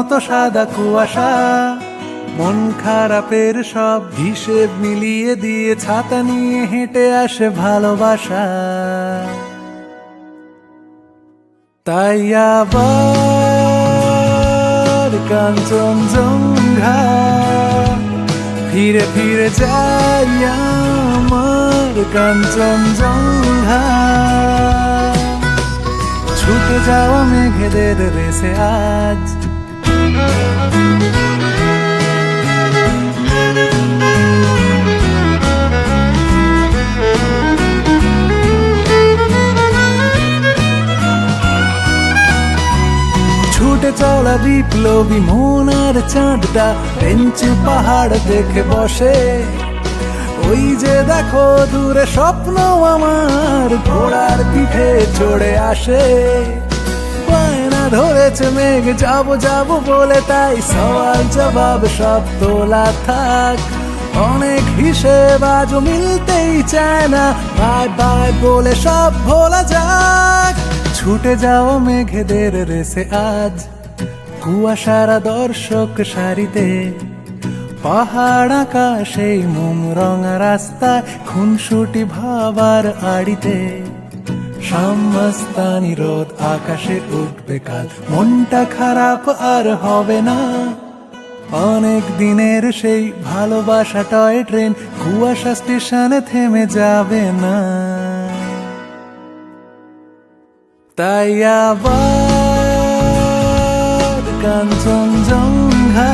মতো সাদা কুয়াশা। মন খারাপের সব হিসেব মিলিয়ে দিয়ে ছাতা নিয়ে হেঁটে আসে ভালোবাসা। তাই আবার কাঞ্চনজঙ্ঘা ফিরে ফিরে যাই আমার কাঞ্চনজঙ্ঘা। ছুটে যাওয়া মেঘেদের রেসে আজ ছুটে চলা বিপ্লবী মন আর চাঁদটা বেঞ্চে পাহাড় দেখে বসে। ওই যে দেখো দূরে স্বপ্ন আমার ঘোড়ার পিঠে চড়ে আসে। বায়না ধরেছে মেঘ যাবো যাবো বলে, তাই সওয়াল জবাব সব তোলা থাক। অনেক হিসেব আজও মিলতেই চায় না, বাই বাই বলে সব ভোলা যাক। ছুটে যাও মেঘেদের রেসে আজ কুয়াশারা দর্শক সারিতে। পাহাড় আকাশে মোম রঙা রাস্তায় খুনসুটি ভাবার আড়িতে। শামস্তানি রোদ আকাশে উঠবে কাল, মনটা খারাপ আর হবে না। অনেক দিনের সেই ভালোবাসা টয় ট্রেন কুয়াশা স্টেশনে থেমে যাবে না। তাই আবার কাঞ্চনজঙ্ঘা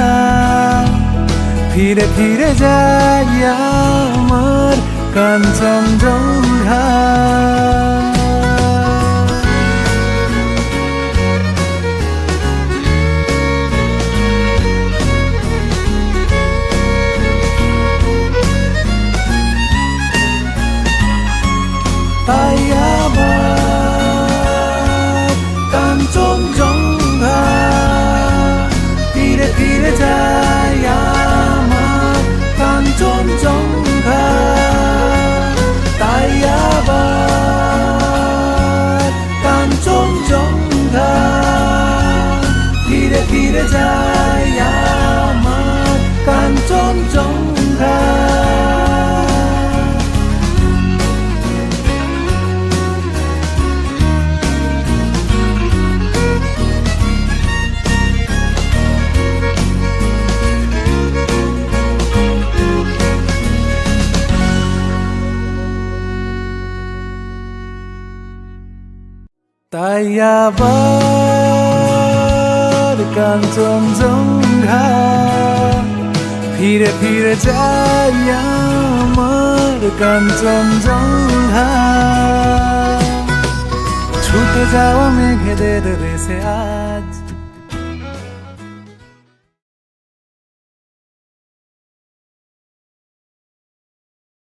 ফিরে ফিরে যাই আমার কাঞ্চনজঙ্ঘা। তাই আবার কাঞ্চনজঙ্ঘা ফিরে ফিরে যাই আমার কাঞ্চনজঙ্ঘা। তাই আবার কাঞ্চনজঙ্ঘা ফিরে ফিরে যাই আমার কাঞ্চনজঙ্ঘা। তাই আবার কাঞ্চনজঙ্ঘা ফিরে ফিরে যাই আমার কাঞ্চনজঙ্ঘা। ছুটে যাওয়া মেঘেদের রেসে আজ